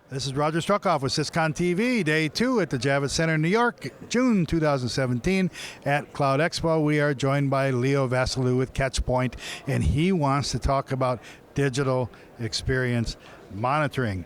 This is Roger Struckoff with Syscon TV, Day 2 at the Javits Center in New York, June 2017 at CloudEXPO. We are joined by Leo Vasiliou with Catchpoint, and he wants to talk about digital experience monitoring.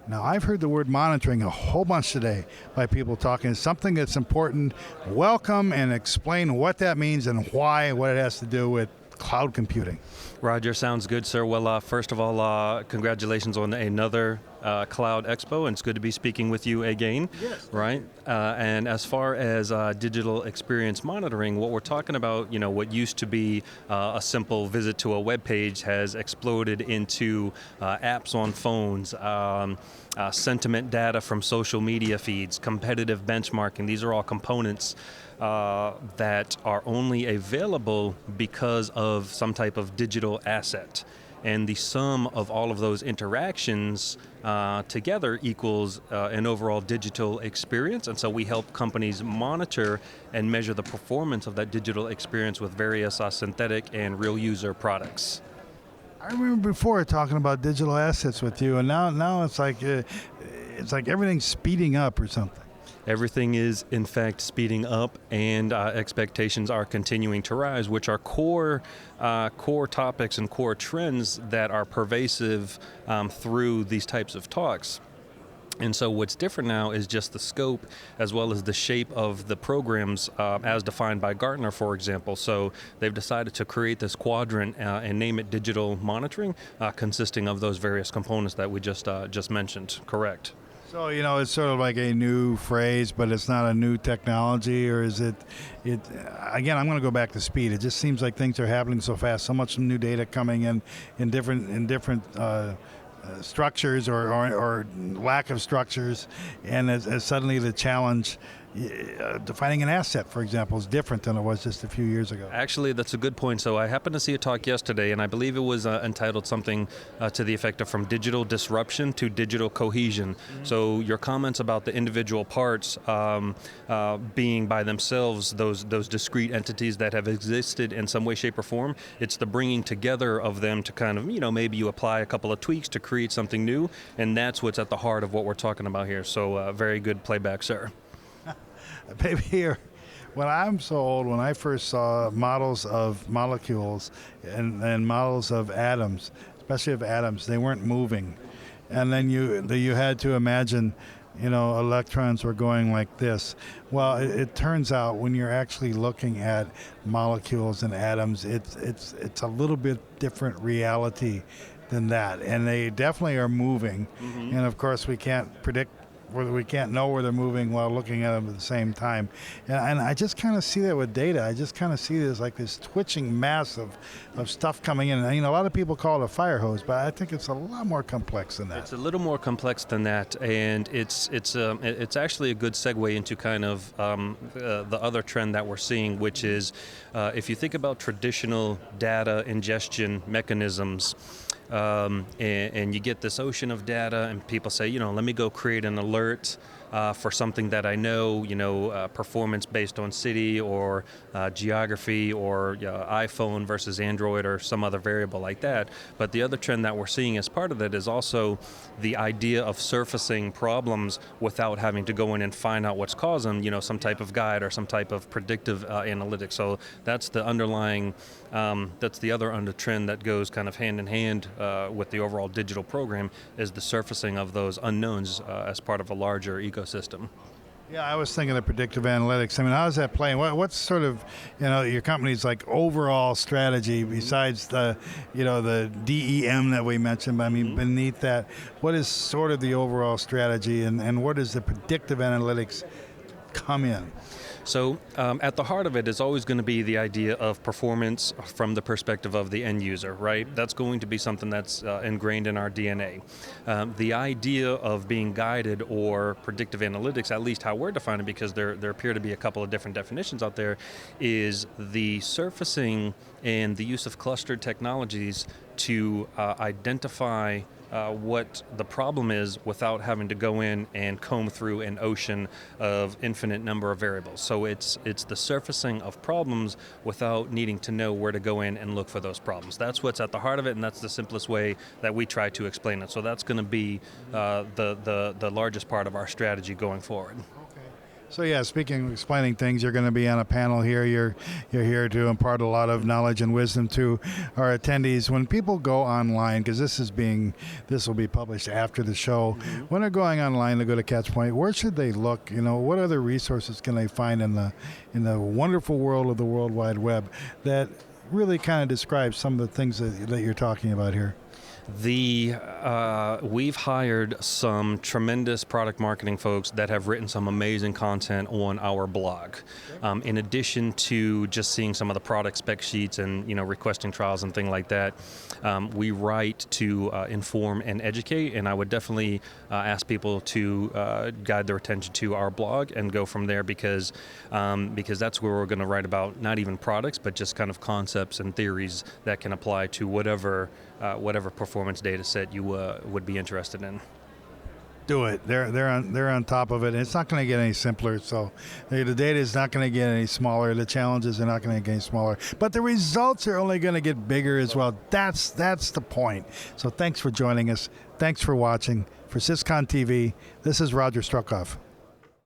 Now, I've heard the word monitoring a whole bunch today by people talking something that's important. Welcome and explain what that means and why, what it has to do with cloud computing. Roger, sounds good, sir. Well, first of all, congratulations on another Cloud Expo, and it's good to be speaking with you again. Yes. Right? And as far as digital experience monitoring, what we're talking about, what used to be a simple visit to a web page has exploded into apps on phones, sentiment data from social media feeds, competitive benchmarking. These are all components that are only available because of some type of digital asset. And the sum of all of those interactions together equals an overall digital experience. And so we help companies monitor and measure the performance of that digital experience with various synthetic and real user products. I remember before talking about digital assets with you, and now it's like everything's speeding up or something. Everything is, in fact, speeding up, and expectations are continuing to rise, which are core topics and core trends that are pervasive through these types of talks. And so what's different now is just the scope as well as the shape of the programs as defined by Gartner, for example. So they've decided to create this quadrant and name it digital monitoring, consisting of those various components that we just mentioned. Correct. So, it's sort of like a new phrase, but it's not a new technology, or is it again, I'm going to go back to speed. It just seems like things are happening so fast, so much new data coming in different structures or lack of structures, and as suddenly the challenge defining an asset, for example, is different than it was just a few years ago. Actually, that's a good point. So I happened to see a talk yesterday, and I believe it was entitled something to the effect of from digital disruption to digital cohesion. Mm-hmm. So your comments about the individual parts being by themselves those discrete entities that have existed in some way, shape, or form, it's the bringing together of them to kind of, maybe you apply a couple of tweaks to create something new, and that's what's at the heart of what we're talking about here. So very good playback, sir. Baby, here, when I'm so old, when I first saw models of molecules and models of atoms, especially of atoms, they weren't moving. And then you had to imagine, electrons were going like this. Well, it turns out when you're actually looking at molecules and atoms, it's a little bit different reality than that. And they definitely are moving. Mm-hmm. And of course, we can't know where they're moving while looking at them at the same time. And I just kind of see that with data. I just kind of see this like this twitching mass of stuff coming in. And, a lot of people call it a fire hose, but I think it's a lot more complex than that. It's a little more complex than that, and it's actually a good segue into kind of the other trend that we're seeing, which is if you think about traditional data ingestion mechanisms, and you get this ocean of data, and people say, let me go create an alert for something that I know, performance based on city or geography or iPhone versus Android or some other variable like that. But the other trend that we're seeing as part of that is also the idea of surfacing problems without having to go in and find out what's causing them, some type of guide or some type of predictive analytics. So that's the underlying, that's the other under trend that goes kind of hand in hand with the overall digital program, is the surfacing of those unknowns as part of a larger ecosystem. Yeah, I was thinking of predictive analytics. I mean, how does that play? What's sort of, your company's like overall strategy besides the, the DEM that we mentioned? I mean, beneath that, what is sort of the overall strategy, and where does the predictive analytics come in? So at the heart of it is always going to be the idea of performance from the perspective of the end user, right? That's going to be something that's ingrained in our DNA. The idea of being guided or predictive analytics, at least how we're defining, because there appear to be a couple of different definitions out there, is the surfacing and the use of clustered technologies to identify what the problem is without having to go in and comb through an ocean of infinite number of variables. So it's the surfacing of problems without needing to know where to go in and look for those problems. That's what's at the heart of it, and that's the simplest way that we try to explain it. So that's going to be the largest part of our strategy going forward. So yeah, speaking of explaining things, you're going to be on a panel here. You're here to impart a lot of knowledge and wisdom to our attendees. When people go online, because this will be published after the show, when they're going online to go to Catchpoint, where should they look? What other resources can they find in the wonderful world of the World Wide Web that really kind of describes some of the things that you're talking about here? We've hired some tremendous product marketing folks that have written some amazing content on our blog. In addition to just seeing some of the product spec sheets and requesting trials and things like that, we write to inform and educate. And I would definitely ask people to guide their attention to our blog and go from there, because that's where we're going to write about not even products, but just kind of concepts and theories that can apply to whatever performance data set you would be interested in. Do it. They're on top of it. And it's not going to get any simpler. So the data is not going to get any smaller. The challenges are not going to get any smaller. But the results are only going to get bigger as well. That's the point. So thanks for joining us. Thanks for watching. For SysCon TV, this is Roger Struckhoff.